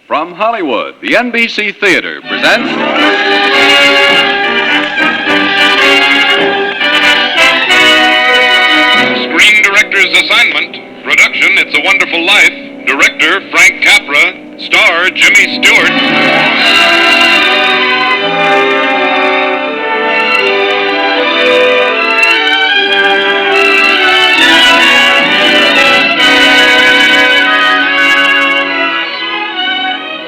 From Hollywood, the NBC Theater presents... Screen Director's Assignment. Production, It's a Wonderful Life. Director, Frank Capra. Star, Jimmy Stewart.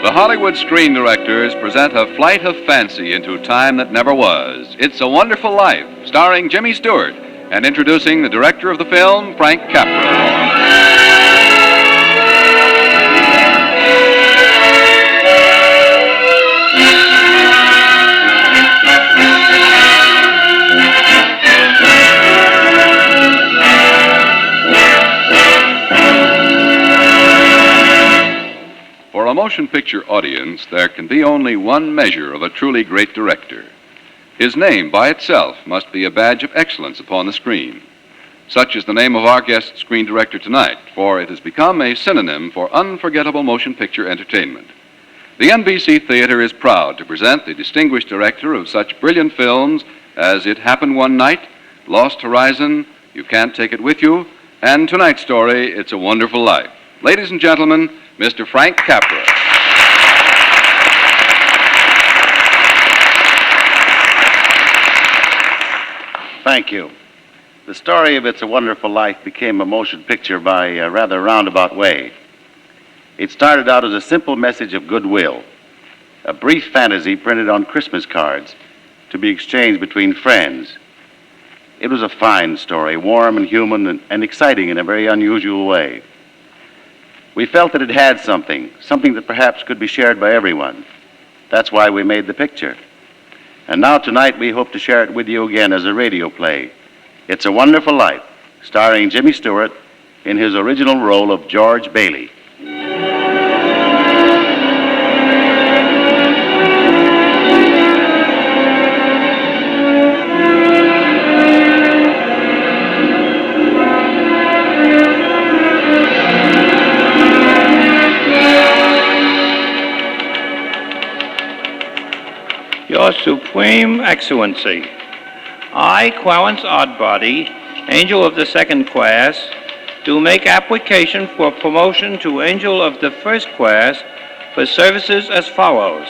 The Hollywood Screen Directors present a flight of fancy into time that never was. It's a Wonderful Life, starring Jimmy Stewart, and introducing the director of the film, Frank Capra. For a motion picture audience, there can be only one measure of a truly great director. His name by itself must be a badge of excellence upon the screen. Such is the name of our guest screen director tonight, for it has become a synonym for unforgettable motion picture entertainment. The NBC Theater is proud to present the distinguished director of such brilliant films as It Happened One Night, Lost Horizon, You Can't Take It With You, and tonight's story, It's a Wonderful Life. Ladies and gentlemen, Mr. Frank Capra. Thank you. The story of It's a Wonderful Life became a motion picture by a rather roundabout way. It started out as a simple message of goodwill, a brief fantasy printed on Christmas cards to be exchanged between friends. It was a fine story, warm and human and exciting in a very unusual way. We felt that it had something that perhaps could be shared by everyone. That's why we made the picture. And now tonight we hope to share it with you again as a radio play. It's a Wonderful Life, starring Jimmy Stewart in his original role of George Bailey. Your Supreme Excellency, I, Clarence Oddbody, Angel of the Second Class, do make application for promotion to Angel of the First Class for services as follows.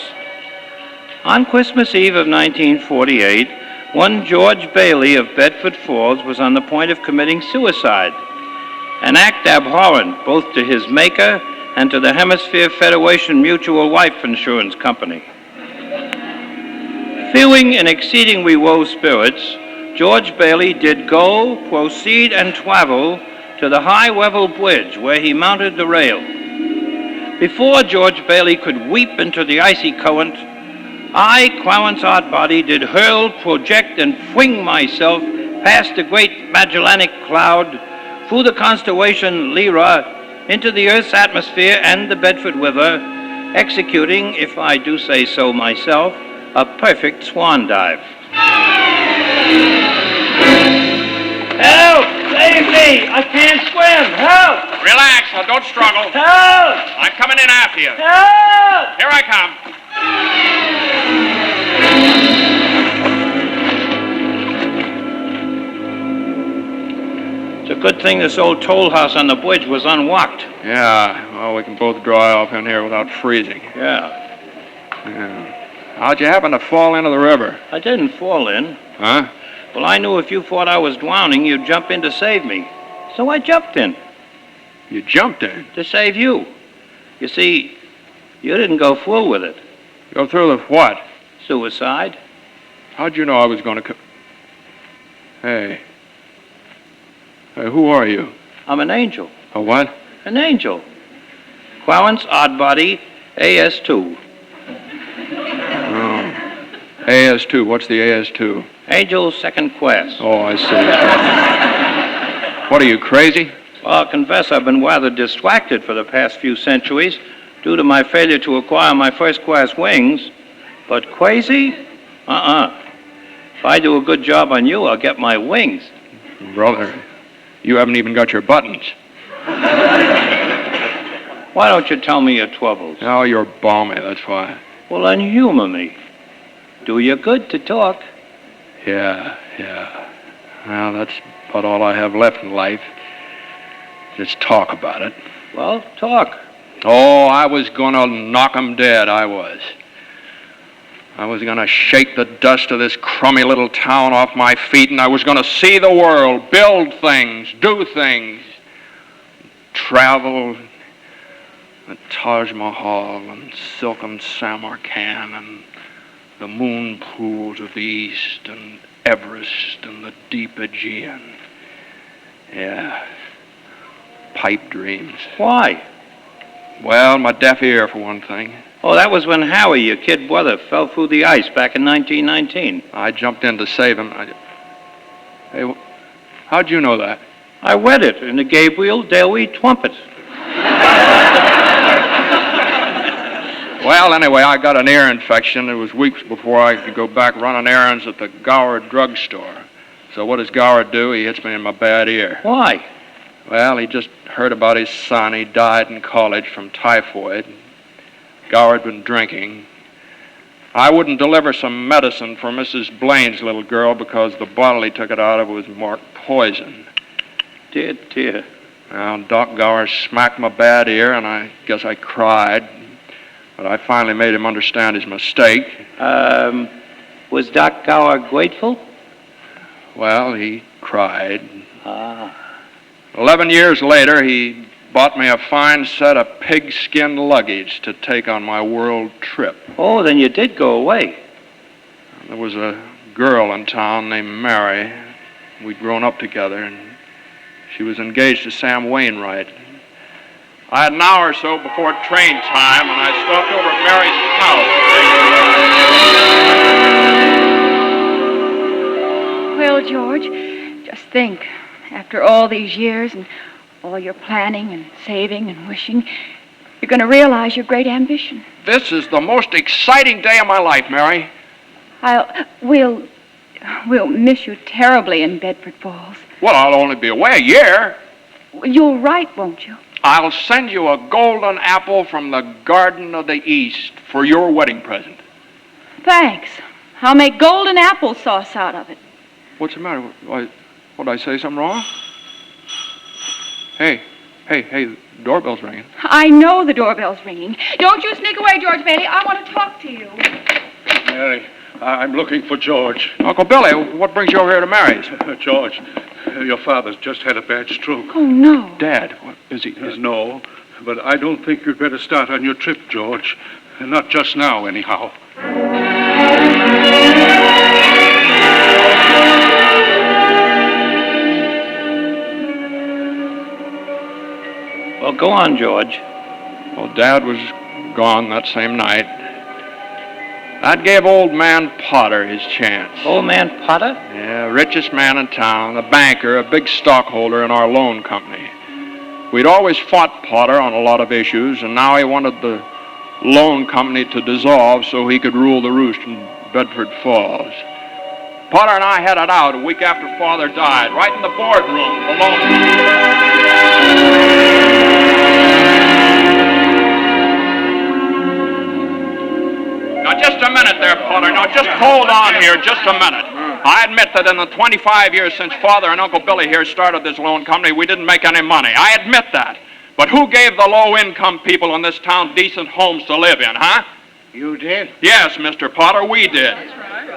On Christmas Eve of 1948, one George Bailey of Bedford Falls was on the point of committing suicide, an act abhorrent both to his maker and to the Hemisphere Federation Mutual Life Insurance Company. Feeling in exceedingly low spirits, George Bailey did go, proceed, and travel to the high-level bridge where he mounted the rail. Before George Bailey could leap into the icy current, I, Clarence Oddbody, did hurl, project, and fling myself past the great Magellanic Cloud, through the constellation Lyra, into the Earth's atmosphere and the Bedford River, executing, if I do say so myself, a perfect swan dive. Help! Save me! I can't swim! Help! Relax, now don't struggle. Help! I'm coming in after you. Help! Here I come. It's a good thing this old toll house on the bridge was unlocked. Yeah, well, we can both dry off in here without freezing. Yeah. How'd you happen to fall into the river? I didn't fall in. Huh? Well, I knew if you thought I was drowning, you'd jump in to save me. So I jumped in. You jumped in? To save you. You see, you didn't go through with it. Go through with what? Suicide. How'd you know I was going to Hey, who are you? I'm an angel. A what? An angel. Clarence Oddbody, AS2. AS2. What's the AS2? Angel Second Class. Oh, I see. What are you, crazy? Well, I'll confess I've been rather distracted for the past few centuries due to my failure to acquire my first-class wings. But crazy? If I do a good job on you, I'll get my wings. Brother, you haven't even got your buttons. Why don't you tell me your troubles? Oh, you're balmy, that's why. Well, then humor me. Do you good to talk. Yeah. Well, that's about all I have left in life. Just talk about it. Well, talk. Oh, I was gonna knock 'em dead, I was. I was gonna shake the dust of this crummy little town off my feet, and I was gonna see the world, build things, do things, travel, the Taj Mahal and silken Samarkand and the moon pools of the East and Everest and the deep Aegean. Yeah, pipe dreams. Why? Well, my deaf ear, for one thing. Oh, that was when Howie, your kid brother, fell through the ice back in 1919. I jumped in to save him. Hey, how'd you know that? I read it in the Gabriel Daily Trumpet. Well, anyway, I got an ear infection. It was weeks before I could go back running errands at the Gower drugstore. So what does Gower do? He hits me in my bad ear. Why? Well, he just heard about his son. He died in college from typhoid. Gower had been drinking. I wouldn't deliver some medicine for Mrs. Blaine's little girl because the bottle he took it out of was marked poison. Dear. Well, Doc Gower smacked my bad ear, and I guess I cried. But I finally made him understand his mistake. Was Doc Gower grateful? Well, he cried. 11 years later, he bought me a fine set of pigskin luggage to take on my world trip. Oh, then you did go away. There was a girl in town named Mary. We'd grown up together, and she was engaged to Sam Wainwright. I had an hour or so before train time, and I stopped over at Mary's house. Well, George, just think. After all these years and all your planning and saving and wishing, you're going to realize your great ambition. This is the most exciting day of my life, Mary. We'll miss you terribly in Bedford Falls. Well, I'll only be away a year. You'll write, won't you? I'll send you a golden apple from the Garden of the East for your wedding present. Thanks. I'll make golden applesauce out of it. What's the matter? Did I say something wrong? Hey, the doorbell's ringing. I know the doorbell's ringing. Don't you sneak away, George Bailey. I want to talk to you. Mary, I'm looking for George. Uncle Billy, what brings you over here to Mary's? George, your father's just had a bad stroke. Oh, no. Dad, what is he? No, but I don't think you'd better start on your trip, George. Not just now, anyhow. Well, go on, George. Well, Dad was gone that same night. That gave old man Potter his chance. Old man Potter? Yeah, richest man in town, a banker, a big stockholder in our loan company. We'd always fought Potter on a lot of issues, and now he wanted the loan company to dissolve so he could rule the roost in Bedford Falls. Potter and I had it out a week after Father died, right in the boardroom of the loan company. Now, just a minute there, Potter. Now, just hold on here just a minute. I admit that in the 25 years since Father and Uncle Billy here started this loan company, we didn't make any money. I admit that. But who gave the low-income people in this town decent homes to live in, huh? You did? Yes, Mr. Potter, we did.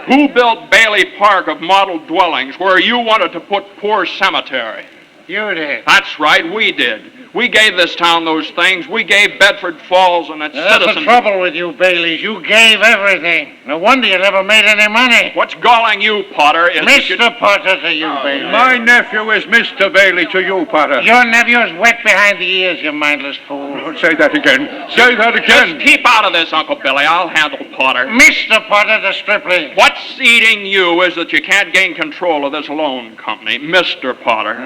Who built Bailey Park of model dwellings where you wanted to put Poor Cemetery? You did. That's right, we did. We gave this town those things. We gave Bedford Falls and its That's citizens... the trouble with you, Baileys. You gave everything. No wonder you never made any money. What's galling you, Potter, is that you... Mr. Potter to you, Bailey. My nephew is Mr. Bailey to you, Potter. Your nephew is wet behind the ears, you mindless fool. Say that again. Say that again. Just keep out of this, Uncle Billy. I'll handle Potter. Mr. Potter, the stripling. What's eating you is that you can't gain control of this loan company, Mr. Potter.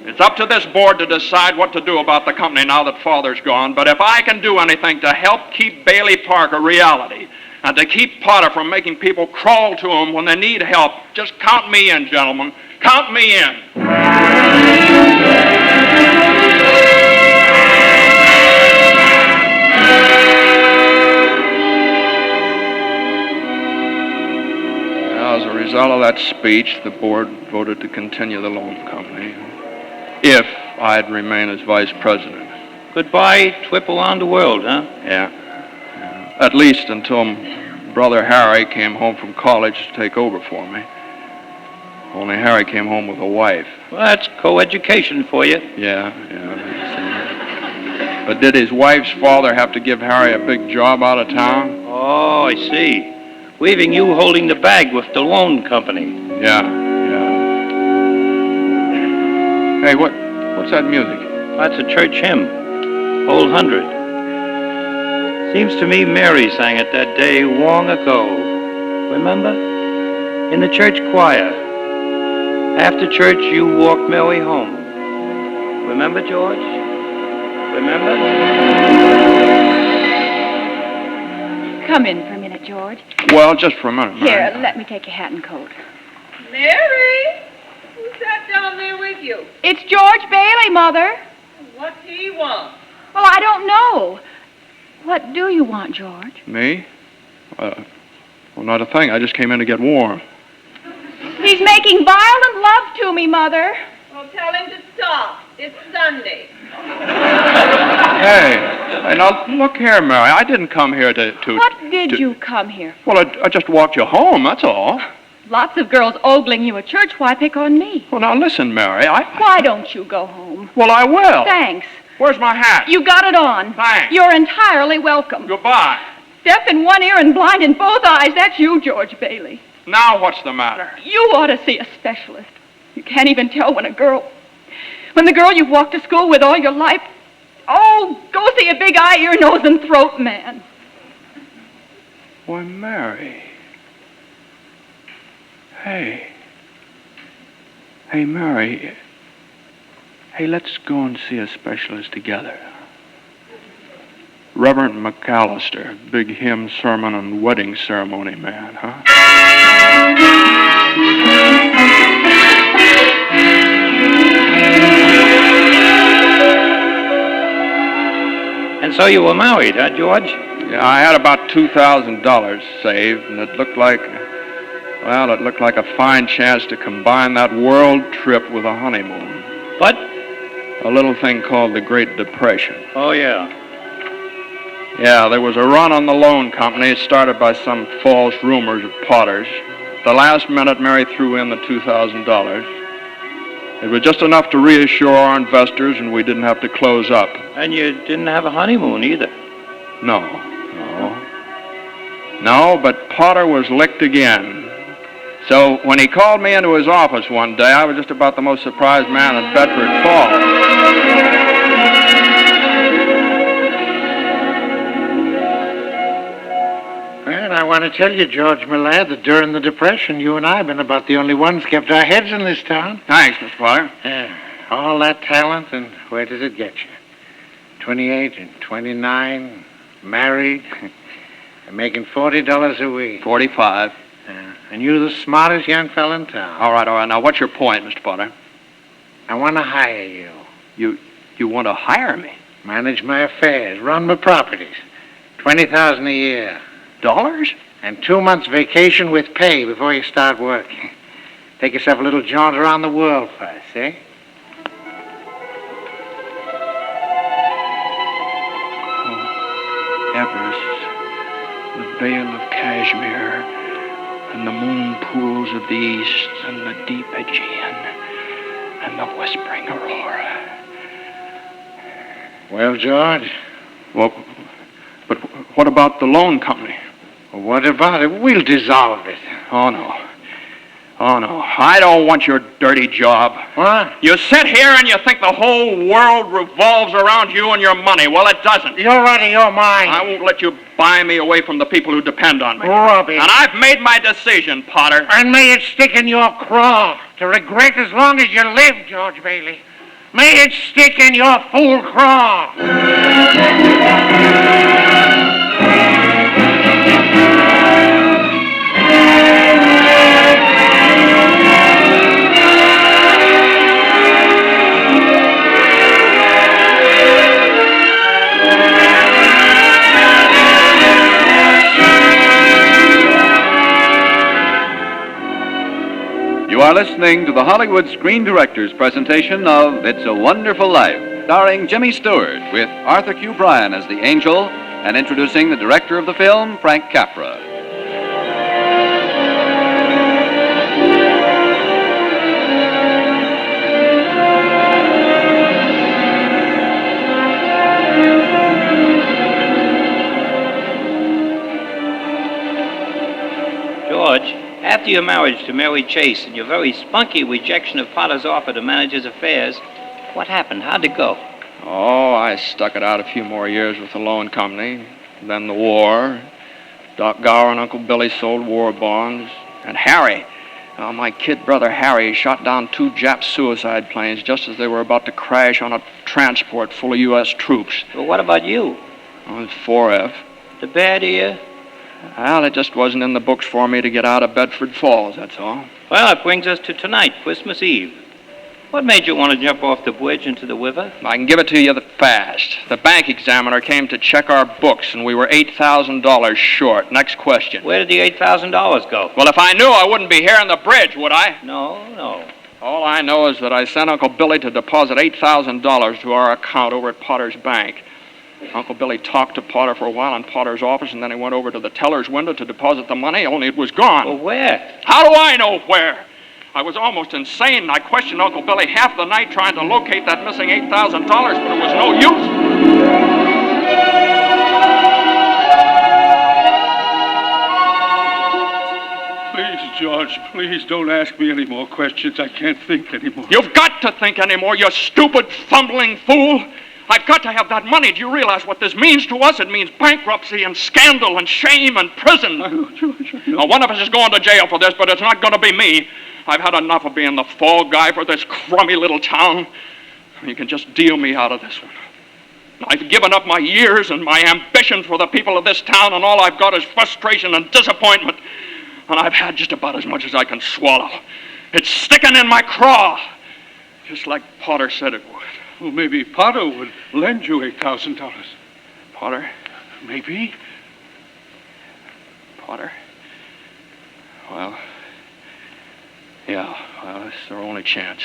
It's up to this board to decide what to do about the company now that Father's gone, but if I can do anything to help keep Bailey Park a reality and to keep Potter from making people crawl to him when they need help, just count me in, gentlemen. Count me in. result of that speech, the board voted to continue the loan company if I'd remain as vice president. Goodbye, trip around the world, huh? Yeah. At least until Brother Harry came home from college to take over for me. Only Harry came home with a wife. Well, that's co-education for you. Yeah. But did his wife's father have to give Harry a big job out of town? Oh, I see. Leaving you holding the bag with the loan company. Yeah. Hey, what's that music? That's a church hymn. Old 100. Seems to me Mary sang it that day long ago. Remember? In the church choir. After church, you walked Mary home. Remember, George? Remember? Come in for a minute, George. Well, just for a minute, Mary. Here, let me take your hat and coat. Mary? Who sat down there with you? It's George Bailey, Mother. What do you want? Well, I don't know. What do you want, George? Me? Well, not a thing. I just came in to get warm. He's making violent love to me, Mother. Well, tell him to stop. It's Sunday. Hey, now look here, Mary. I didn't come here to... What did you come here for? Well, I just walked you home, that's all. Lots of girls ogling you at church. Why pick on me? Well, now listen, Mary, Why don't you go home? Well, I will. Thanks. Where's my hat? You got it on. Thanks. You're entirely welcome. Goodbye. Deaf in one ear and blind in both eyes. That's you, George Bailey. Now what's the matter? You ought to see a specialist. You can't even tell when the girl you've walked to school with all your life. Oh, go see a big eye, ear, nose, and throat man. Why, Mary. Hey, Mary. Hey, let's go and see a specialist together. Reverend McAllister, big hymn, sermon, and wedding ceremony man, huh? And so you were married, huh, George? Yeah, I had about $2,000 saved, and it looked like a fine chance to combine that world trip with a honeymoon. But? A little thing called the Great Depression. Oh, yeah. Yeah, there was a run on the loan company started by some false rumors of Potter's. The last minute, Mary threw in the $2,000. It was just enough to reassure our investors, and we didn't have to close up. And you didn't have a honeymoon either. No, but Potter was licked again. So when he called me into his office one day, I was just about the most surprised man in Bedford Falls. Well, I want to tell you, George, my lad, that during the Depression, you and I have been about the only ones kept our heads in this town. Thanks, Mr. Potter. Yeah, all that talent, and where does it get you? 28 and 29, married, and making $40 a week. 45. And you're the smartest young fella in town. All right. Now, what's your point, Mr. Potter? I want to hire you. You want to hire me? Manage my affairs, run my properties. $20,000 a year. Dollars? And 2 months vacation with pay before you start working. Take yourself a little jaunt around the world first, eh? Everest, the Vale of Kashmir, and the moon pools of the east, and the deep Aegean, and the whispering Aurora. Well, George? Well, but what about the loan company? Well, what about it? We'll dissolve it. Oh, no. I don't want your dirty job. What? You sit here and you think the whole world revolves around you and your money. Well, it doesn't. You're out of your mind. I won't let you buy me away from the people who depend on me. Rubbish. And I've made my decision, Potter. And may it stick in your craw to regret as long as you live, George Bailey. May it stick in your fool craw. You are listening to the Hollywood Screen Directors presentation of It's a Wonderful Life, starring Jimmy Stewart with Arthur Q. Bryan as the angel and introducing the director of the film, Frank Capra. George, after your marriage to Mary Chase and your very spunky rejection of Potter's offer to manage his affairs, what happened? How'd it go? Oh, I stuck it out a few more years with the loan company. Then the war. Doc Gower and Uncle Billy sold war bonds. And Harry, my kid brother Harry, shot down 2 Jap suicide planes just as they were about to crash on a transport full of U.S. troops. Well, what about you? Oh, it's 4F. The bad ear? Well, it just wasn't in the books for me to get out of Bedford Falls, that's all. Well, it brings us to tonight, Christmas Eve. What made you want to jump off the bridge into the river? I can give it to you fast. The bank examiner came to check our books, and we were $8,000 short. Next question. Where did the $8,000 go? Well, if I knew, I wouldn't be here on the bridge, would I? No. All I know is that I sent Uncle Billy to deposit $8,000 to our account over at Potter's bank. Uncle Billy talked to Potter for a while in Potter's office, and then he went over to the teller's window to deposit the money, only it was gone. Well, where? How do I know where? I was almost insane, and I questioned Uncle Billy half the night trying to locate that missing $8,000, but it was no use. Please, George, please don't ask me any more questions. I can't think anymore. You've got to think anymore, you stupid, fumbling fool. I've got to have that money. Do you realize what this means to us? It means bankruptcy and scandal and shame and prison. I know, George, I know. Now, one of us is going to jail for this, but it's not going to be me. I've had enough of being the fall guy for this crummy little town. You can just deal me out of this one. I've given up my years and my ambition for the people of this town, and all I've got is frustration and disappointment. And I've had just about as much as I can swallow. It's sticking in my craw, just like Potter said it would. Well, maybe Potter would lend you $8,000. Potter? Maybe. Potter? Well, yeah, well, it's their only chance.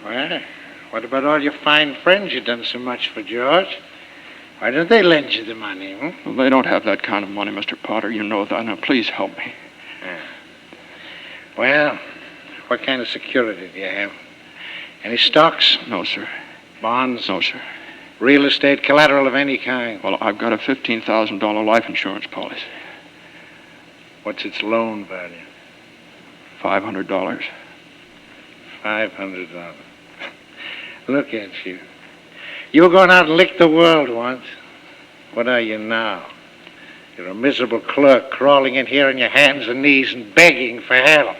Well, what about all your fine friends you've done so much for, George? Why don't they lend you the money, Well, they don't have that kind of money, Mr. Potter. You know that. Now, please help me. Well, what kind of security do you have? Any stocks? No, sir. Bonds? No, sir. Real estate collateral of any kind? Well, I've got a $15,000 life insurance policy. What's its loan value? $500. $500. Look at you. You were going out and lick the world once. What are you now? You're a miserable clerk crawling in here on your hands and knees and begging for help.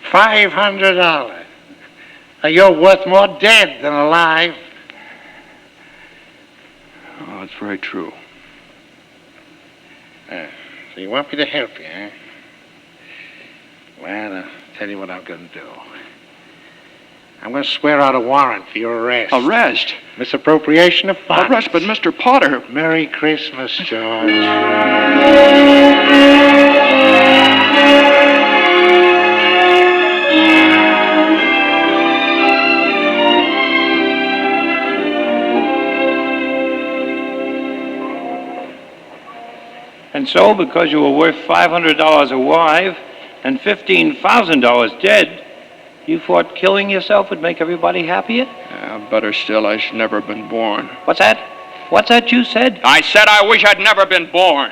$500. Now, you're worth more dead than alive. Oh, it's very true. So you want me to help you, huh? Well, I'll tell you what I'm going to do. I'm going to swear out a warrant for your arrest. Arrest? Misappropriation of funds. Arrest, but Mr. Potter... Merry Christmas, George. And so, because you were worth $500 alive and $15,000 dead, you thought killing yourself would make everybody happier? Better still, I should never have been born. What's that? What's that you said? I said I wish I'd never been born.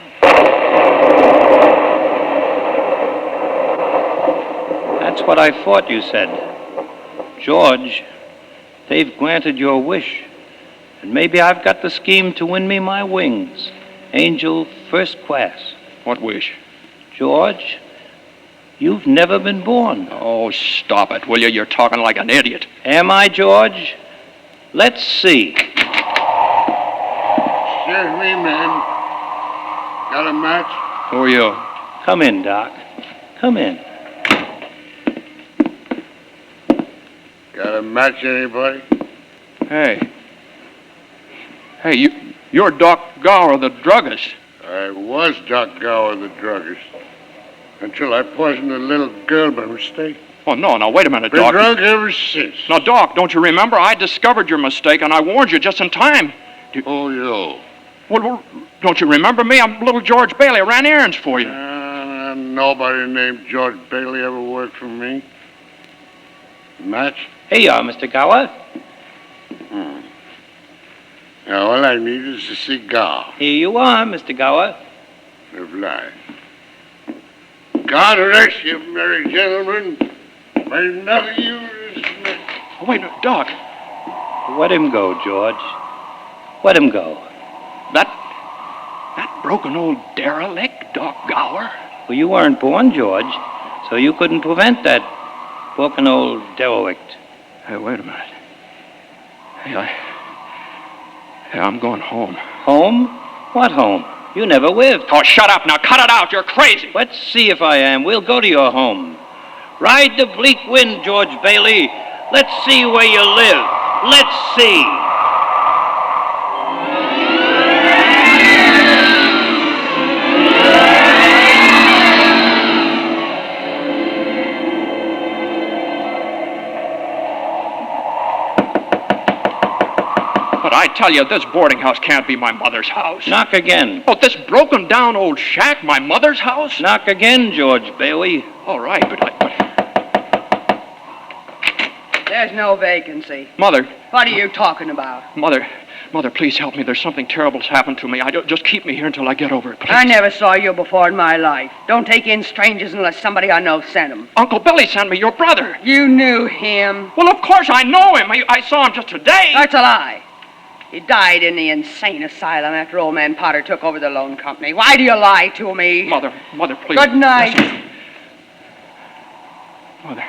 That's what I thought you said. George, they've granted your wish. And maybe I've got the scheme to win me my wings. Angel first class. What wish? George, you've never been born. Oh, stop it, will you? You're talking like an idiot. Am I, George? Let's see. Excuse me, man. Got a match? Who are you? Come in, Doc. Come in. Got a match, anybody? Hey, you're Doc Gower, the druggist. I was Doc Gower, the druggist, until I poisoned a little girl by mistake. Oh, no, wait a minute, Been Doc. drunk ever since. Now, Doc, don't you remember? I discovered your mistake, and I warned you just in time. Oh, yo. Well, don't you remember me? I'm little George Bailey. I ran errands for you. Nobody named George Bailey ever worked for me. Match? Here you are, Mr. Gower. Now, all I need is a cigar. Here you are, Mr. Gower. Of life. God rest you, merry gentlemen. May none of you is... Oh, wait, Doc. Let him go, George. Let him go. That broken old derelict, Doc Gower? Well, you weren't born, George, so you couldn't prevent that broken old derelict. Hey, wait a minute. Hey, I'm going home. Home? What home? You never lived. Oh, shut up now. Cut it out. You're crazy. Let's see if I am. We'll go to your home. Ride the bleak wind, George Bailey. Let's see where you live. Let's see. But I tell you, this boarding house can't be my mother's house. Knock again. Oh, this broken down old shack, my mother's house? Knock again, George Bailey. All right, but There's no vacancy. Mother. What are you talking about? Mother, please help me. There's something terrible's happened to me. Just keep me here until I get over it, please. I never saw you before in my life. Don't take in strangers unless somebody I know sent them. Uncle Billy sent me, your brother. You knew him. Well, of course I know him. I saw him just today. That's a lie. He died in the insane asylum after old man Potter took over the loan company. Why do you lie to me? Mother, please. Good night. Listen. Mother.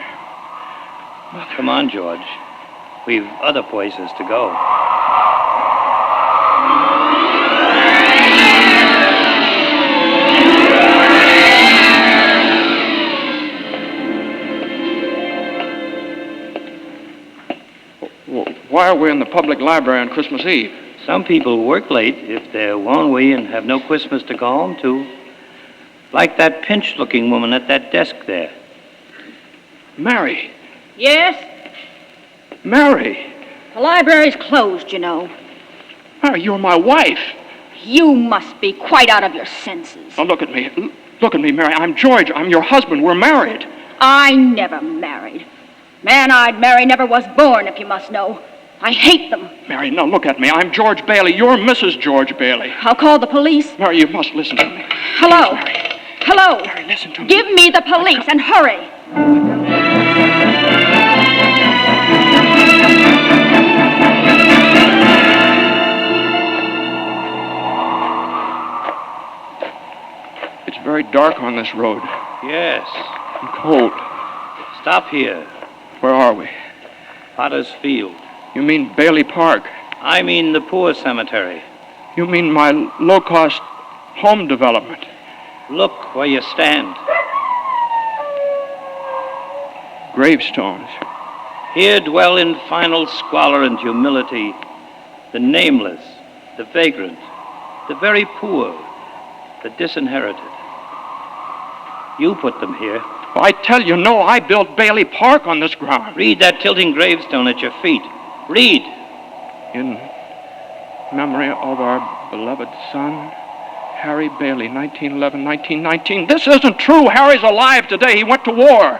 Come on, George. We've other places to go. Why are we in the public library on Christmas Eve? Some people work late if they're lonely and have no Christmas to go home to. Like that pinched-looking woman at that desk there. Mary. Yes? Mary. The library's closed, you know. Mary, you're my wife. You must be quite out of your senses. Now, look at me. Look at me, Mary. I'm George. I'm your husband. We're married. I never married. Man I'd marry never was born, if you must know. I hate them. Mary, now look at me. I'm George Bailey. You're Mrs. George Bailey. I'll call the police. Mary, you must listen to me. Hello? Please, Mary. Hello? Mary, listen to me. Give me the police and hurry. It's very dark on this road. Yes. And cold. Stop here. Where are we? Potter's Field. You mean Bailey Park? I mean the poor cemetery. You mean my low-cost home development? Look where you stand. Gravestones. Here dwell in final squalor and humility the nameless, the vagrant, the very poor, the disinherited. You put them here. I tell you, no, I built Bailey Park on this ground. Read that tilting gravestone at your feet. Read. In memory of our beloved son, Harry Bailey, 1911-1919. This isn't true. Harry's alive today. He went to war.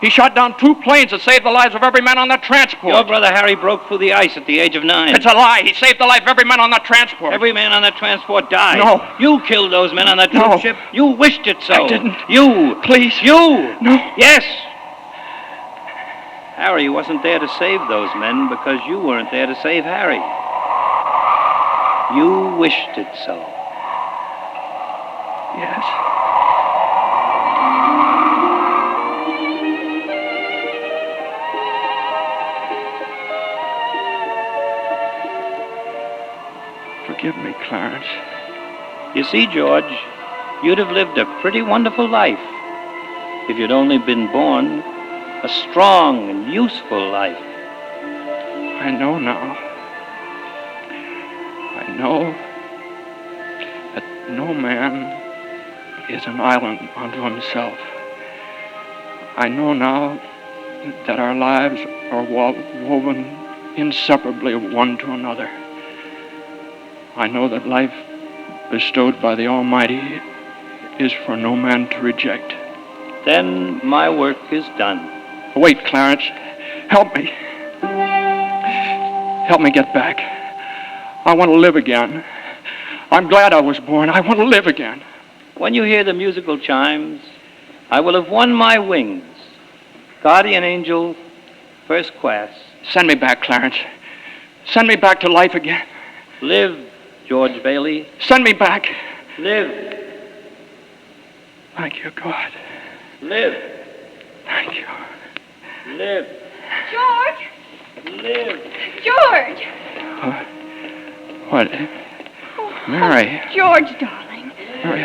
He shot down 2 planes that saved the lives of every man on that transport. Your brother Harry broke through the ice at the age of 9. It's a lie. He saved the life of every man on that transport. Every man on that transport died. No. You killed those men on that troop ship. You wished it so. I didn't. You. Please. You. No. Yes. Harry wasn't there to save those men because you weren't there to save Harry. You wished it so. Yes. Forgive me, Clarence. You see, George, you'd have lived a pretty wonderful life if you'd only been born a strong and useful life. I know now. know that no man is an island unto himself. I know now that our lives are woven inseparably one to another. I know that life bestowed by the Almighty is for no man to reject. Then my work is done. Wait, Clarence. Help me. Help me get back. I want to live again. I'm glad I was born. I want to live again. When you hear the musical chimes, I will have won my wings. Guardian angel, first class. Send me back, Clarence. Send me back to life again. Live, George Bailey. Send me back. Live. Thank you, God. Live. Thank you. Live. George! Live. George! What? Mary. George, darling. Mary,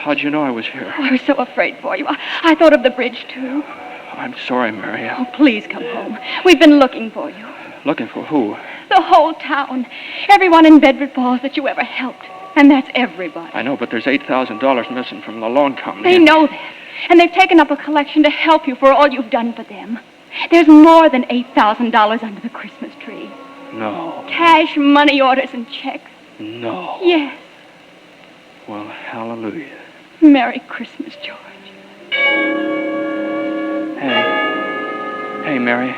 how'd you know I was here? Oh, I was so afraid for you. I thought of the bridge, too. I'm sorry, Mary. Oh, please come home. We've been looking for you. Looking for who? The whole town. Everyone in Bedford Falls that you ever helped. And that's everybody. I know, but there's $8,000 missing from the loan company. They know that. And they've taken up a collection to help you for all you've done for them. There's more than $8,000 under the Christmas tree. No. Cash, money orders, and checks. No. Yes. Well, hallelujah. Merry Christmas, George. Hey, Mary.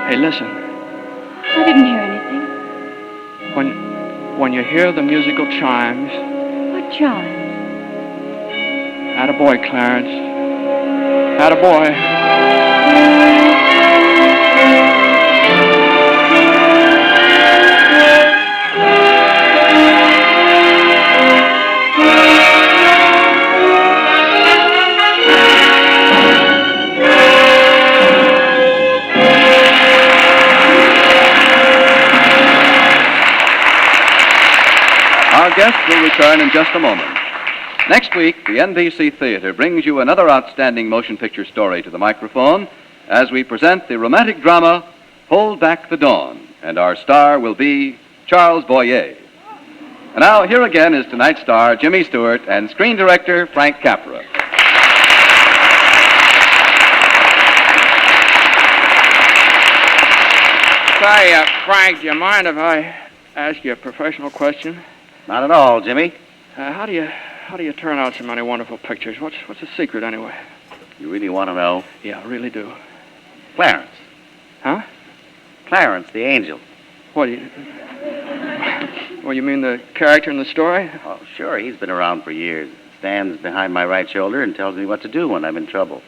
Hey, listen. I didn't hear anything. When you hear the musical chimes... What chimes? Attaboy, Clarence. Attaboy. Our guests will return in just a moment. Next week, the NBC Theater brings you another outstanding motion picture story to the microphone as we present the romantic drama Hold Back the Dawn, and our star will be Charles Boyer. And now, here again is tonight's star, Jimmy Stewart, and screen director Frank Capra. Say, Frank, do you mind if I ask you a professional question? Not at all, Jimmy. How do you turn out so many wonderful pictures? What's the secret, anyway? You really want to know? Yeah, I really do. Clarence. Huh? Clarence, the angel. What do you... Well, you mean the character in the story? Oh, sure. He's been around for years. Stands behind my right shoulder and tells me what to do when I'm in trouble.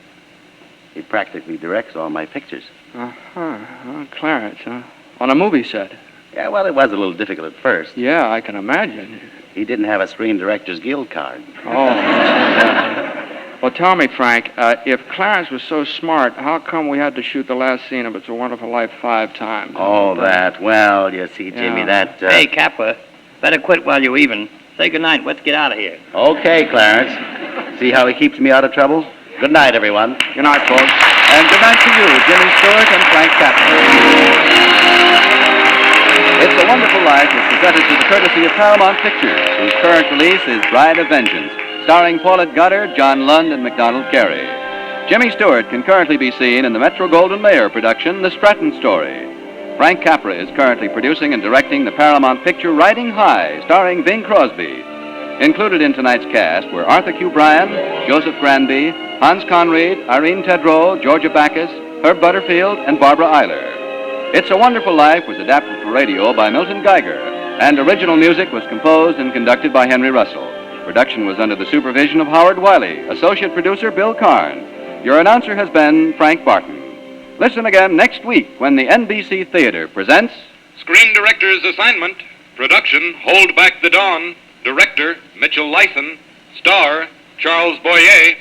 He practically directs all my pictures. Uh-huh. Clarence, huh? On a movie set. Yeah, well, it was a little difficult at first. Yeah, I can imagine. He didn't have a Screen Directors Guild card. Oh. Well, tell me, Frank, if Clarence was so smart, how come we had to shoot the last scene of It's a Wonderful Life 5 times? Oh, that. Well, you see, Jimmy, that... Hey, Capra, better quit while you're even. Say goodnight. Let's get out of here. Okay, Clarence. See how he keeps me out of trouble? Good night, everyone. Good night, folks. And good night to you, Jimmy Stewart and Frank Capra. It's a Wonderful Life is presented to the courtesy of Paramount Pictures, whose current release is Bride of Vengeance, starring Paulette Goddard, John Lund, and MacDonald Carey. Jimmy Stewart can currently be seen in the Metro-Goldwyn-Mayer production, The Stratton Story. Frank Capra is currently producing and directing the Paramount picture Riding High, starring Bing Crosby. Included in tonight's cast were Arthur Q. Bryan, Joseph Granby, Hans Conried, Irene Tedrow, Georgia Backus, Herb Butterfield, and Barbara Eiler. It's a Wonderful Life was adapted for radio by Milton Geiger, and original music was composed and conducted by Henry Russell. Production was under the supervision of Howard Wiley, associate producer Bill Karn. Your announcer has been Frank Barton. Listen again next week when the NBC Theater presents... Screen Director's Assignment. Production, Hold Back the Dawn. Director, Mitchell Lythen. Star, Charles Boyer.